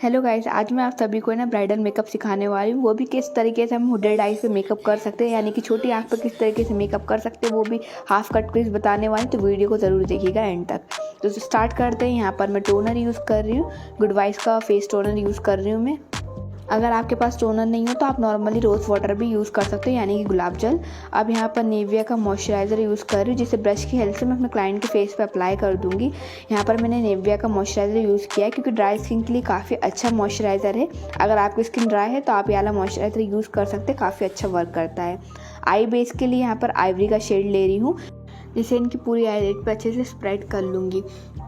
Hello guys, आज मैं आप सभी को ना ब्राइडल मेकअप सिखाने वाली हूँ। वो भी किस तरीके से हम हुडेड आईज पे मेकअप कर सकते हैं, यानी कि छोटी आँख पे किस तरीके से मेकअप कर सकते हैं, वो भी हाफ कट क्रीज बताने वाली। तो वीडियो को ज़रूर देखिएगा एंड तक। तो स्टार्ट करते हैं। यहाँ पर मैं टोनर यूज़ कर रही हूँ, गुड वाइस का फेस टोनर यूज़ कर रही हूँ मैं। अगर आपके पास टोनर नहीं हो तो आप नॉर्मली रोज़ वाटर भी यूज़ कर सकते हो, यानी कि गुलाब जल। अब यहाँ पर निविया का मॉइस्चराइज़र यूज़ कर रही हूँ, जिसे ब्रश की हेल्प से मैं अपने क्लाइंट के फेस पे अप्लाई कर दूँगी। यहाँ पर मैंने निविया का मॉइस्चराइज़र यूज़ किया है, क्योंकि ड्राई स्किन के लिए काफ़ी अच्छा मॉइस्चराइज़र है। अगर आपकी स्किन ड्राई है तो आप ये वाला मॉइस्चराइज़र यूज़ कर सकते हैं, काफ़ी अच्छा वर्क करता है। आई बेस के लिए यहाँ पर आइवरी का शेड ले रही हूँ, जिसे इनकी पूरी आईलिड पर अच्छे से स्प्रेड कर लूँगी।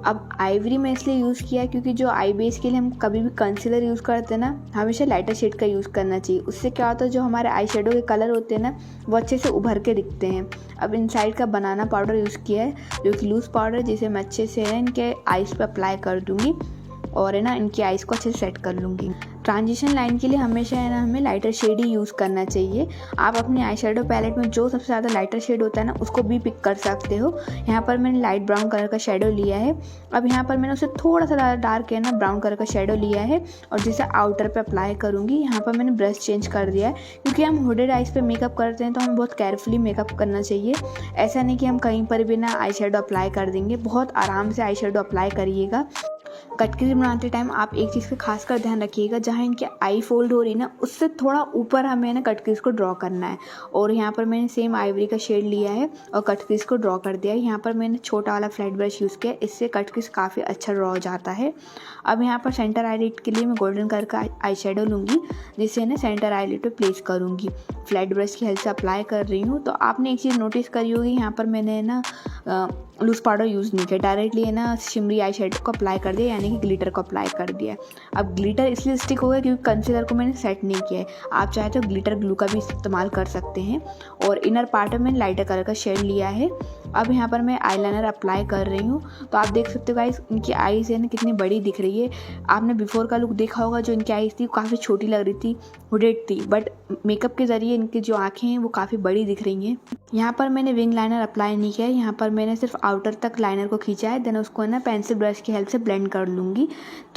अब आइवरी मैं इसलिए यूज़ किया क्योंकि जो आई बेस के लिए हम कभी भी कंसीलर यूज़ करते हैं ना, हमेशा लाइटर शेड का यूज़ करना चाहिए। उससे क्या होता है, जो हमारे आई शेडो के कलर होते हैं ना, वो अच्छे से उभर के दिखते हैं। अब इनसाइड का बनाना पाउडर यूज़ किया है, जो कि लूज़ पाउडर, जिसे मैं अच्छे से इनके आइज़ पे अप्लाई कर दूँगी और इनकी आइज़ को अच्छे से सेट कर लूँगी। ट्रांजिशन लाइन के लिए हमेशा हमें लाइटर शेड ही यूज़ करना चाहिए। आप अपनी आई शेडो पैलेट में जो सबसे ज़्यादा लाइटर शेड होता है ना, उसको भी पिक कर सकते हो। यहाँ पर मैंने लाइट ब्राउन कलर का शेडो लिया है। अब यहाँ पर मैंने उसे थोड़ा सा ज़्यादा डार्क ब्राउन कलर का शेडो लिया है और जिसे आउटर पे अप्लाई करूँगी। यहाँ पर मैंने ब्रश चेंज कर दिया है, क्योंकि हम हुडेड आइज़ पे मेकअप करते हैं तो हमें बहुत केयरफुली मेकअप करना चाहिए। ऐसा नहीं कि हम कहीं पर भी ना आई शेडो अप्लाई कर देंगे, बहुत आराम से आई शेडो अप्लाई करिएगा। कट क्रीज बनाते टाइम आप एक चीज़ का खासकर ध्यान रखिएगा, जहाँ इनकी आई फोल्ड हो रही ना, उससे थोड़ा ऊपर हमें कट क्रीज को ड्रॉ करना है। और यहाँ पर मैंने सेम आइवरी का शेड लिया है और कट क्रीज को ड्रॉ कर दिया है। यहाँ पर मैंने छोटा वाला फ्लैट ब्रश यूज़ किया, इससे कट क्रीज काफ़ी अच्छा ड्रॉ हो जाता है। अब यहाँ पर सेंटर आईलिड के लिए मैं गोल्डन कलर का आई शेडो लूँगी, जिसे सेंटर आईलिड पे प्लेस करूँगी। फ्लैट ब्रश की हेल्प से अप्लाई कर रही हूँ। तो आपने एक चीज़ नोटिस करी होगी, यहाँ पर मैंने लूज़ पाउडर यूज़ नहीं किया, डायरेक्टली शिमरी आई शेडो को अप्लाई कर दिया, यानी कि ग्लिटर को अप्लाई कर दिया। अब ग्लिटर इसलिए स्टिक हो गया क्योंकि कंसीलर को मैंने सेट नहीं किया है। आप चाहे तो ग्लिटर ग्लू का भी इस्तेमाल कर सकते हैं। और इनर पार्ट में मैंने लाइटर कलर का शेड लिया है। अब यहाँ पर मैं आईलाइनर अप्लाई कर रही हूँ। तो आप देख सकते हो गाइस, इनकी आईज कितनी बड़ी दिख रही है। आपने बिफोर का लुक देखा होगा, जो इनकी आईज थी काफ़ी छोटी लग रही थी, हुडेड थी, बट मेकअप के ज़रिए इनकी जो आँखें हैं वो काफ़ी बड़ी दिख रही हैं। यहाँ पर मैंने विंग लाइनर अप्लाई नहीं किया है, यहाँ पर मैंने सिर्फ आउटर तक लाइनर को खींचा है। देन उसको पेंसिल ब्रश की हेल्प से ब्लेंड कर लूँगी,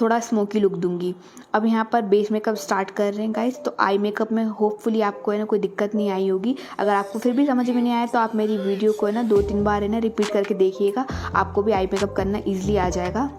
थोड़ा स्मोकी लुक दूंगी। अब यहाँ पर बेस मेकअप स्टार्ट कर रहे हैं गाइस। तो आई मेकअप में होपफुली आपको कोई दिक्कत नहीं आई होगी। अगर आपको फिर भी समझ में नहीं आया तो आप मेरी वीडियो को 2-3 बार रिपीट करके देखिएगा, आपको भी आई मेकअप करना ईजिली आ जाएगा।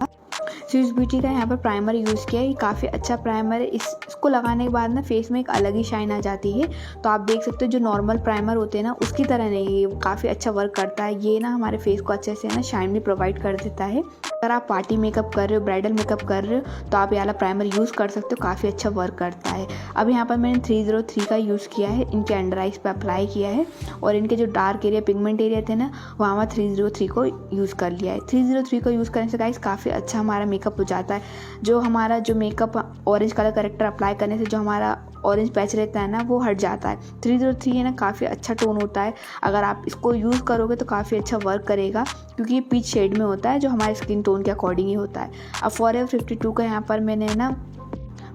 स्विस ब्यूटी का यहाँ पर प्राइमर यूज़ किया है, ये काफ़ी अच्छा प्राइमर है। इसको लगाने के बाद फेस में एक अलग ही शाइन आ जाती है। तो आप देख सकते हो, जो नॉर्मल प्राइमर होते हैं ना, उसकी तरह नहीं, ये काफ़ी अच्छा वर्क करता है। ये हमारे फेस को अच्छे से शाइन भी प्रोवाइड कर देता है। अगर आप पार्टी मेकअप कर रहे हो, ब्राइडल मेकअप कर रहे हो, तो आप ये वाला प्राइमर यूज़ कर सकते हो, काफ़ी अच्छा वर्क करता है। अब यहाँ पर मैंने 303 का यूज़ किया है, इनके अंडर आइज पे अप्लाई किया है और इनके जो डार्क एरिया, पिगमेंट एरिया थे ना, वहाँ 303 को यूज़ कर लिया है। 303 को यूज़ करने से गाइस काफ़ी अच्छा हमारा मेकअप हो जाता है। जो हमारा जो makeup orange colour corrector apply करने से जो हमारा ऑरेंज पैच रहता है ना, वो हट जाता है। 303 काफ़ी अच्छा टोन होता है। अगर आप इसको यूज़ करोगे तो काफ़ी अच्छा वर्क करेगा, क्योंकि ये पीच शेड में होता है, जो हमारे स्किन टोन के अकॉर्डिंग ही होता है। अब फॉरएवर 52 का यहाँ पर मैंने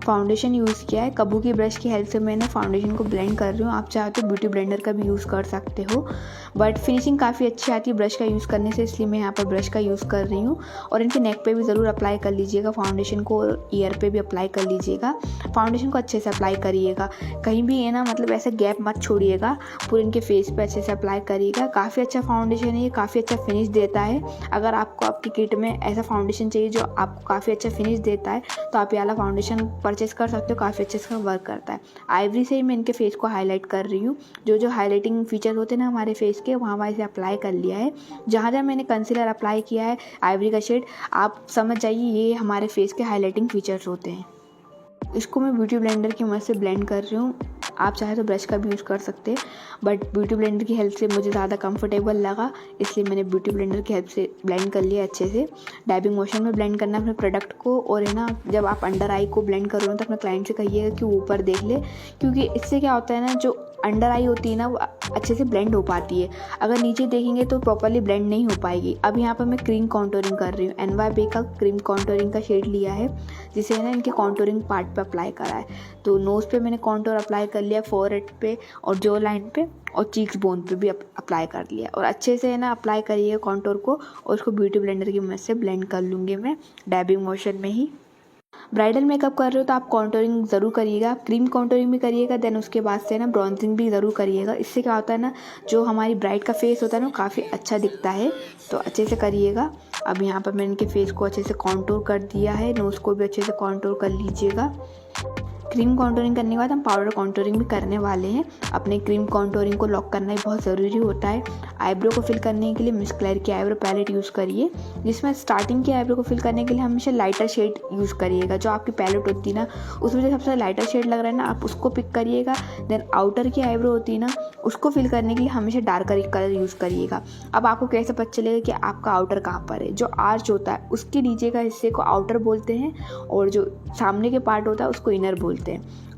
फाउंडेशन यूज़ किया है। कबू की ब्रश की हेल्प से मैंने फाउंडेशन को ब्लेंड कर रही हूँ। आप चाहे तो ब्यूटी ब्लेंडर का भी यूज़ कर सकते हो, बट फिनिशिंग काफ़ी अच्छी आती है ब्रश का यूज़ करने से, इसलिए मैं यहाँ पर ब्रश का यूज़ कर रही हूँ। और इनके नेक पे भी ज़रूर अप्लाई कर लीजिएगा फाउंडेशन को, और ईयर पे भी अप्लाई कर लीजिएगा। फाउंडेशन को अच्छे से अप्लाई करिएगा, कहीं भी मतलब ऐसे गैप मत छोड़िएगा, पूरे इनके फेस पे अच्छे से अप्लाई करिएगा। काफ़ी अच्छा फाउंडेशन है ये, काफ़ी अच्छा फिनिश देता है। अगर आपको आपकी किट में ऐसा फाउंडेशन चाहिए जो आपको काफ़ी अच्छा फिनिश देता है, तो आप ये वाला फाउंडेशन परचेस कर सकते हो, काफ़ी अच्छे से वर्क करता है। आइवरी से ही मैं इनके फेस को हाईलाइट कर रही हूँ। जो हाईलाइटिंग फीचर होते हैं ना हमारे फेस के, वहाँ इसे अप्लाई कर लिया है। जहाँ मैंने कंसीलर अप्लाई किया है, आइवरी का शेड, आप समझ जाइए ये हमारे फेस के हाईलाइटिंग फीचर्स होते हैं। इसको मैं ब्यूटी ब्लेंडर की मदद से ब्लेंड कर रही हूँ। आप चाहे तो ब्रश का भी यूज़ कर सकते हैं, बट ब्यूटी ब्लेंडर की हेल्प से मुझे ज़्यादा कंफर्टेबल लगा, इसलिए मैंने ब्यूटी ब्लेंडर की हेल्प से ब्लेंड कर लिया अच्छे से। डैबिंग मोशन में ब्लेंड करना अपने प्रोडक्ट को। और जब आप अंडर आई को ब्लेंड करो ना, तो अपने क्लाइंट से कहिएगा कि वो ऊपर देख ले, क्योंकि इससे क्या होता है ना, जो अंडर आई होती है ना, वो अच्छे से ब्लेंड हो पाती है। अगर नीचे देखेंगे तो प्रॉपर्ली ब्लेंड नहीं हो पाएगी। अब यहाँ पर मैं क्रीम कॉन्टोरिंग कर रही हूँ। NYB का क्रीम कॉन्टोरिंग का शेड लिया है, जिसे इनके कॉन्टोरिंग पार्ट पे अप्लाई करा है। तो नोज़ पे मैंने कॉन्टोर अप्लाई कर लिया, फोरहेड पे और जो लाइन पे और चीक्स बोन पे भी अप्लाई कर लिया। और अच्छे से अप्लाई करिए कॉन्टोर को, और उसको ब्यूटी ब्लेंडर की मदद से ब्लेंड कर लूँगी मैं, डैबिंग मोशन में ही। ब्राइडल मेकअप कर रहे हो तो आप कॉन्टोरिंग ज़रूर करिएगा, आप क्रीम कॉन्टोरिंग भी करिएगा, देन उसके बाद से ना ब्रॉन्जिंग भी ज़रूर करिएगा। इससे क्या होता है ना, जो हमारी ब्राइड का फेस होता है ना काफ़ी अच्छा दिखता है, तो अच्छे से करिएगा। अब यहाँ पर मैंने इनके फेस को अच्छे से कॉन्टोर कर दिया है, नोज़ को भी अच्छे से कॉन्टोर कर लीजिएगा। क्रीम कॉन्टोरिंग करने के बाद हम पाउडर कॉन्टोरिंग भी करने वाले हैं। अपने क्रीम कॉन्टोरिंग को लॉक करना ही बहुत ज़रूरी होता है। आईब्रो को फिल करने के लिए मिस क्लेयर की आईब्रो पैलेट यूज़ करिए, जिसमें स्टार्टिंग की आईब्रो को फिल करने के लिए हमेशा लाइटर शेड यूज़ करिएगा। जो आपकी पैलेट होती है ना, उसमें जो सबसे लाइटर शेड लग रहा है ना, आप उसको पिक करिएगा। देन आउटर की आईब्रो होती है ना, उसको फिल करने के लिए हमेशा डार्कर कलर यूज़ करिएगा। अब आपको कैसे पता चलेगा कि आपका आउटर कहाँ पर है? जो आर्च होता है उसके नीचे का हिस्से को आउटर बोलते हैं, और जो सामने के पार्ट होता है उसको इनर बोलते हैं।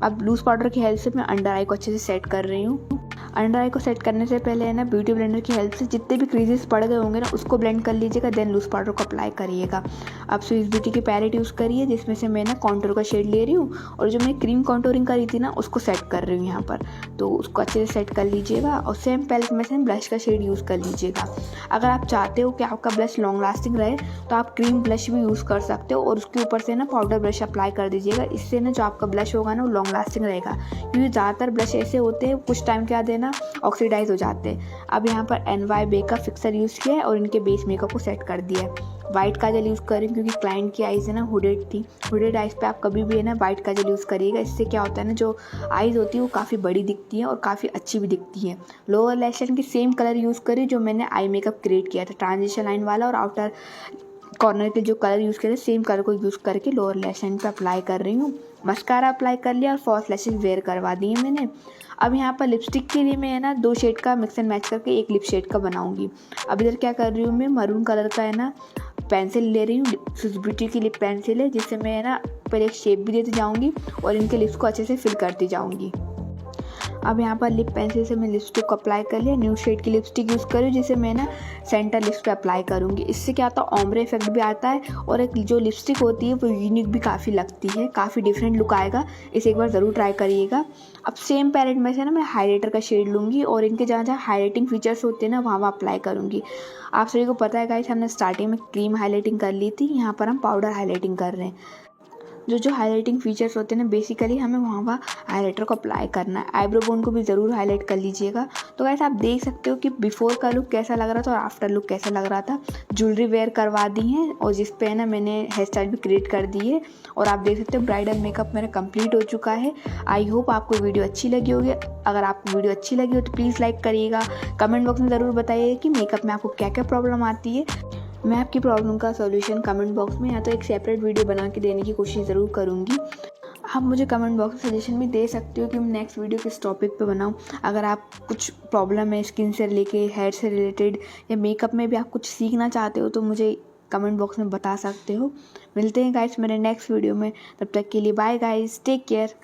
अब लूज पाउडर की हेल्प से मैं अंडर आई को अच्छे से सेट कर रही हूँ। अंडर आई को सेट करने से पहले है ना, ब्यूटी ब्लेंडर की हेल्प से जितने भी क्रीजेस पड़ गए होंगे ना, उसको ब्लेंड कर लीजिएगा। देन लूज पाउडर को अप्लाई करिएगा। अब स्विस ब्यूटी की पैलेट यूज़ करिए, जिसमें से मैं ना कॉन्टोर का शेड ले रही हूँ, और जो मैं क्रीम कॉन्टोरिंग करी थी ना, उसको सेट कर रही हूँ यहाँ पर। तो उसको अच्छे से सेट कर लीजिएगा, और सेम पैलेट में से ब्लश का शेड यूज़ कर लीजिएगा। अगर आप चाहते हो कि आपका ब्लश लॉन्ग लास्टिंग रहे, तो आप क्रीम ब्लश भी यूज़ कर सकते हो, और उसके ऊपर से ना पाउडर ब्रश अप्लाई कर दीजिएगा। इससे ना जो आपका ब्लश होगा ना, वो लॉन्ग लास्टिंग रहेगा, क्योंकि ज़्यादातर ब्लश ऐसे होते हैं कुछ टाइम के बाद है ना ऑक्सीडाइज हो जाते हैं। अब यहाँ पर NY बे का फिक्सर यूज़ किया है, और इनके बेस मेकअप को सेट कर दिया है। वाइट काजल यूज़ करें, क्योंकि क्लाइंट की आइज़ है ना हुडेड थी। हुडेड आइज़ पे आप कभी भी है ना वाइट काजल यूज़ करिएगा। इससे क्या होता है ना, जो आइज़ होती है वो काफ़ी बड़ी दिखती है और काफ़ी अच्छी भी दिखती है। लोअर लैश लाइन की सेम कलर यूज़ करिए जो मैंने आई मेकअप क्रिएट किया था, ट्रांजिशन लाइन वाला, और आउटर कॉर्नर के जो कलर यूज़ करे सेम कलर को यूज़ करके लोअर लैश लाइन पे अप्लाई कर रही हूँ। मस्कारा अप्लाई कर लिया और फॉल्स लैशेस वेयर करवा दी है मैंने। अब यहाँ पर लिपस्टिक के लिए मैं है ना 2 शेड का मिक्स एंड मैच करके एक लिप शेड का बनाऊंगी। अब इधर क्या कर रही हूँ, मैं मरून कलर का है ना पेंसिल ले रही हूँ, स्विस ब्यूटी की लिप पेंसिल है, जिससे मैं है ना पहले एक शेप भी देती जाऊँगी और इनके लिप्स को अच्छे से फिल करती जाऊँगी। अब यहाँ पर लिप पेंसिल से मैं लिपस्टिक को अप्लाई कर लिया। न्यू शेड की लिपस्टिक यूज़ करूँ, जिसे मैं ना सेंटर लिप्स पे अप्लाई करूँगी। इससे क्या होता है, ओम्ब्रे इफेक्ट भी आता है, और एक जो लिपस्टिक होती है वो यूनिक भी काफ़ी लगती है, काफ़ी डिफरेंट लुक आएगा। इसे एक बार ज़रूर ट्राई करिएगा। अब सेम पैलेट में से ना मैं हाइलाइटर का शेड लूँगी, और इनके जहाँ जहाँ हाईलाइटिंग फीचर्स होते हैं ना, वहाँ अप्लाई करूँगी। आप सभी को पता है गाइस, हमने स्टार्टिंग में क्रीम हाईलाइटिंग कर ली थी, यहाँ पर हम पाउडर हाईलाइटिंग कर रहे हैं। जो हाइलाइटिंग फीचर्स होते हैं ना, बेसिकली हमें वहाँ हाइलाइटर को अप्लाई करना है। आईब्रो बोन को भी ज़रूर हाईलाइट कर लीजिएगा। तो गाइस आप देख सकते हो कि बिफोर का लुक कैसा लग रहा था और आफ्टर लुक कैसा लग रहा था। ज्वेलरी वेयर करवा दी है, और जिस पे है ना मैंने हेयर स्टाइल भी क्रिएट कर दी है, और आप देख सकते हो ब्राइडल मेकअप मेरा कंप्लीट हो चुका है। आई होप आपको वीडियो अच्छी लगी होगी। अगर आपको वीडियो अच्छी लगी हो तो प्लीज़ लाइक करिएगा। कमेंट बॉक्स में ज़रूर बताइए कि मेकअप में आपको क्या क्या प्रॉब्लम आती है। मैं आपकी प्रॉब्लम का सॉल्यूशन कमेंट बॉक्स में या तो एक सेपरेट वीडियो बना के देने की कोशिश ज़रूर करूँगी। आप मुझे कमेंट बॉक्स में सजेशन भी दे सकते हो कि मैं नेक्स्ट वीडियो किस टॉपिक पे बनाऊँ। अगर आप कुछ प्रॉब्लम है स्किन से लेके हेयर से रिलेटेड, या मेकअप में भी आप कुछ सीखना चाहते हो, तो मुझे कमेंट बॉक्स में बता सकते हो। मिलते हैं गाइस मेरे नेक्स्ट वीडियो में, तब तक के लिए बाय गाइस, टेक केयर।